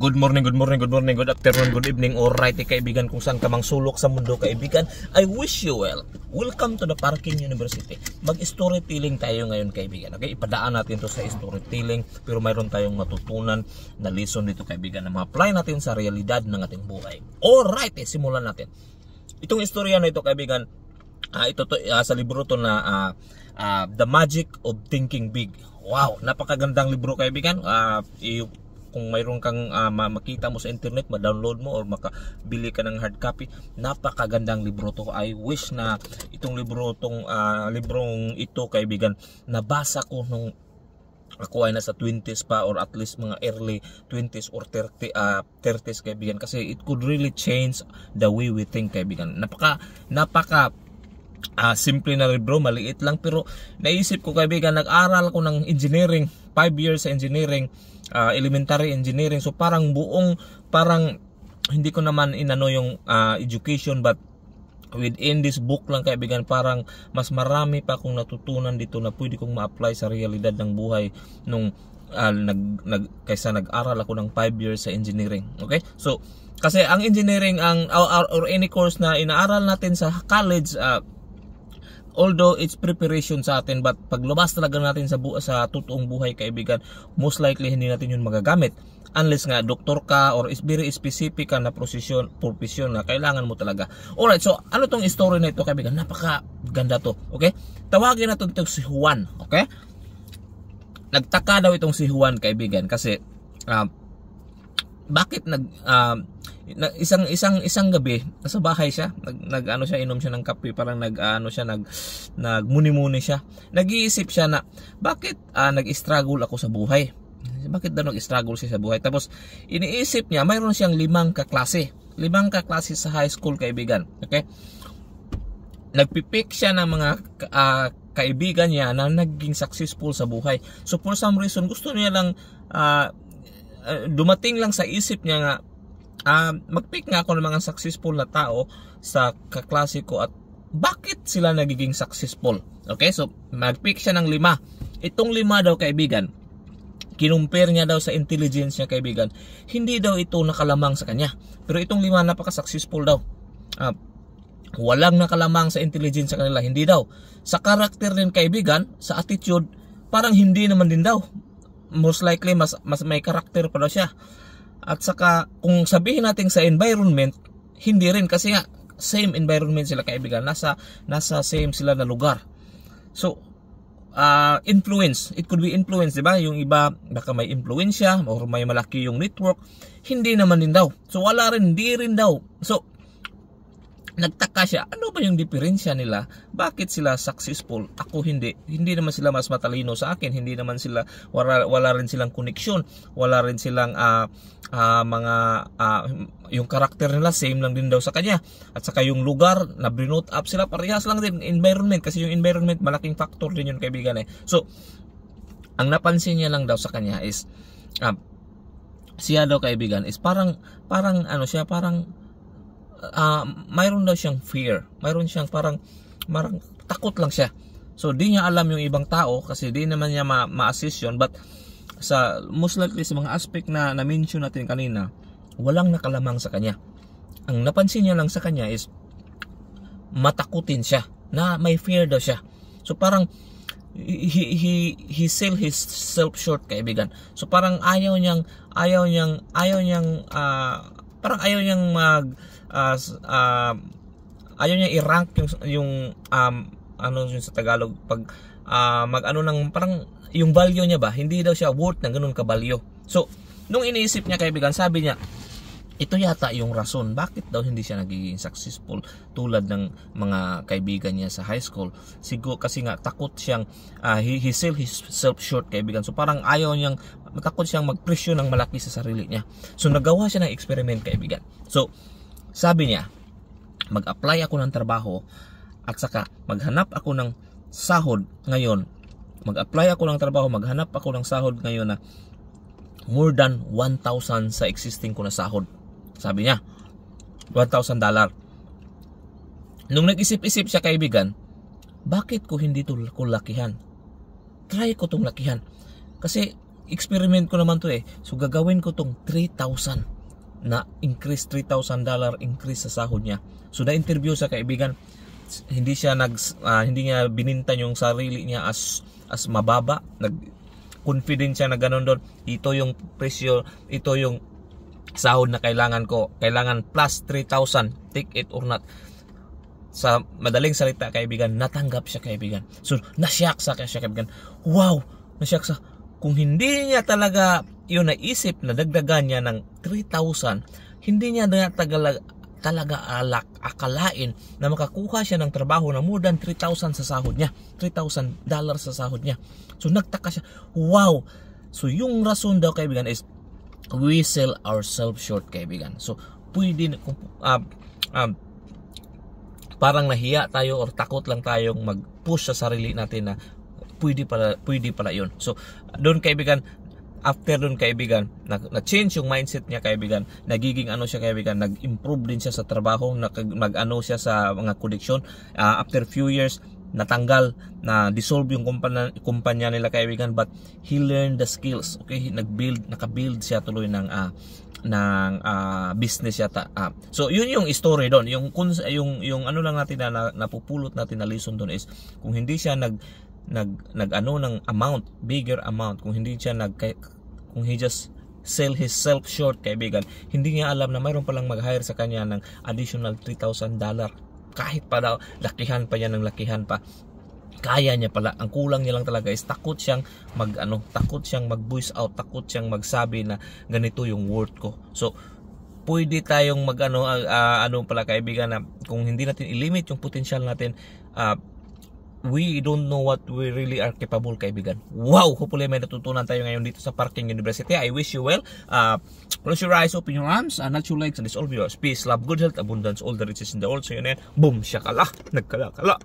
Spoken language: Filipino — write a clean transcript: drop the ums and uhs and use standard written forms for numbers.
Good morning, good afternoon, good evening, alright kaibigan kung saan ka mang sulok sa mundo kaibigan. I wish you well. Welcome to the Parking University. Mag-storytelling tayo ngayon kaibigan. Okay, ipadaan natin to sa storytelling pero mayroon tayong matutunan na lesson dito kaibigan na ma-apply natin sa realidad ng ating buhay. Alright, simulan natin. Itong istorya na ito kaibigan, sa libro to na The Magic of Thinking Big. Wow, napakagandang libro kaibigan. Kung mayroon kang makita mo sa internet, ma-download mo or makabili ka ng hard copy, napakagandang libro to. I wish na itong librong ito kaibigan, nabasa ko nung ako ay nasa 20s pa or at least mga early 20s or 30s kaibigan, kasi it could really change the way we think kaibigan. Napaka simple na libro, maliit lang, pero naisip ko kaibigan, nag-aral ko ng engineering, 5 years sa engineering, elementary engineering. So parang hindi ko naman inano yung education, but within this book lang kaibigan, parang mas marami pa akong natutunan dito na pwede kong ma-apply sa realidad ng buhay nung kaysa nag-aral ako ng 5 years sa engineering. Okay? So kasi ang engineering or any course na inaaral natin sa college, although it's preparation sa atin, but paglabas talaga natin sa totoong buhay kaibigan, most likely hindi natin yun magagamit unless nga doktor ka or is very specific ka na profession na kailangan mo talaga. Alright, so ano tong story na ito kaibigan? Napakaganda to. Okay, tawagin natin itong si Juan. Okay, nagtaka daw itong si Juan kaibigan kasi bakit isang gabi nasa bahay siya, inom siya ng kape, parang nagmuni-muni siya. Nag-iisip siya na bakit nag-struggle ako sa buhay. Bakit daw nag-struggle siya sa buhay? Tapos iniisip niya, mayroon siyang 5 kaklase sa high school kaibigan. Okay? Nagpipick siya ng mga kaibigan niya na naging successful sa buhay. So for some reason gusto niya lang dumating lang sa isip niya nga mag-pick nga ako ng mga successful na tao sa kaklase ko at bakit sila nagiging successful. Okay, so mag-pick siya ng 5. Itong 5 daw kaibigan, kinumpare niya daw sa intelligence niya kaibigan, hindi daw ito nakalamang sa kanya. Pero itong 5 napaka-successful daw. Walang nakalamang sa intelligence sa kanila, hindi daw. Sa character din kaibigan, sa attitude, parang hindi naman din daw. Most likely mas may character pa daw siya. At saka kung sabihin natin sa environment, hindi rin, kasi nga same environment sila kaibigan, nasa same sila na lugar. So influence, it could be influence, diba? Yung iba baka may influensya or may malaki yung network, hindi naman din daw. So wala rin, hindi rin daw. So nagtaka siya, ano ba yung diferensya nila? Bakit sila successful? Ako hindi. Hindi naman sila mas matalino sa akin. Hindi naman sila, wala rin silang koneksyon. Wala rin silang yung karakter nila same lang din daw sa kanya. At saka yung lugar na brinot up sila, parehas lang din. Environment, kasi yung environment malaking factor din yun kaibigan eh. So ang napansin niya lang daw sa kanya is siya daw kaibigan is parang mayroon daw siyang fear. Mayroon siyang parang takot lang siya. So di niya alam yung ibang tao kasi di naman niya ma-assist yun, but sa most likely sa mga aspect na na-mention natin kanina, walang nakalamang sa kanya. Ang napansin niya lang sa kanya is matakutin siya, na may fear daw siya. So parang he sell his self short kaibigan. So parang ayaw niyang ayaw niya i-rank yung ano yun sa Tagalog, pag mag-ano ng parang yung value niya ba, hindi daw siya worth ng ganun ka-value. So nung iniisip niya kaibigan, sabi niya ito yata yung rason bakit daw hindi siya nagiging successful tulad ng mga kaibigan niya sa high school. Siguro kasi nga takot siyang he sell his self short kaibigan. So parang matakot siyang mag-presyo ng malaki sa sarili niya. So nagawa siya ng experiment kaibigan. So sabi niya, mag-apply ako ng trabaho at saka maghanap ako ng sahod ngayon. Mag-apply ako ng trabaho, maghanap ako ng sahod ngayon na more than 1,000 sa existing ko na sahod. Sabi niya, $1,000. Nung nag-isip-isip siya kaibigan, bakit ko hindi ko lakihan? Try ko itong lakihan. Kasi experiment ko naman to eh. So gagawin ko tong 3,000 na increase, $3,000 increase sa sahod niya. So na-interview sa kaibigan, hindi niya binintan yung sarili niya as mababa, confident siya na ganun doon. Ito yung presyo, ito yung sahod na kailangan ko. Kailangan plus 3,000, take it or not. Sa madaling salita kaibigan, natanggap siya kaibigan. So nasyak sa siya kaibigan. Wow, nasyak sa kung hindi niya talaga yun naisip na dagdagan niya ng 3,000, hindi niya talaga akalain na makakuha siya ng trabaho na more than 3,000 sa sahod niya, $3,000 sa sahod niya. So nagtaka siya, wow. So yung rason daw kaibigan is we sell ourselves short kaibigan. So pwede parang nahiya tayo or takot lang tayong mag-push sa sarili natin na pwede pala yun. So doon kaibigan, after doon kaibigan, na-change yung mindset niya kaibigan, nagiging siya kaibigan, nag-improve din siya sa trabaho, mag-ano siya sa mga koneksyon. After few years, natanggal, na-dissolve yung kumpanya nila kaibigan, but he learned the skills. Okay, nakabuild siya tuloy ng business yata. So yun yung story doon. Yung ano lang natin na napupulot natin na lesson doon is kung hindi siya ng amount, bigger amount, kung he just sell himself short kaibigan, hindi niya alam na mayroon palang mag-hire sa kanya ng additional $3,000. Kahit pa daw lakihan pa niya ng lakihan pa, kaya niya pala. Ang kulang niya lang talaga is takot siyang mag-voice out, takot siyang magsabi na ganito yung worth ko. So pwede tayong pala kaibigan, na kung hindi natin i-limit yung potential natin, we don't know what we really are capable kaibigan. Wow! Hopefully may natutunan tayo ngayon dito sa Parking University. I wish you well. Close your eyes, open your arms, not your legs, and it's all yours. Peace, love, good health, abundance, all the riches in the world. So yun yan. Boom! Syakala! Nagkala-kala!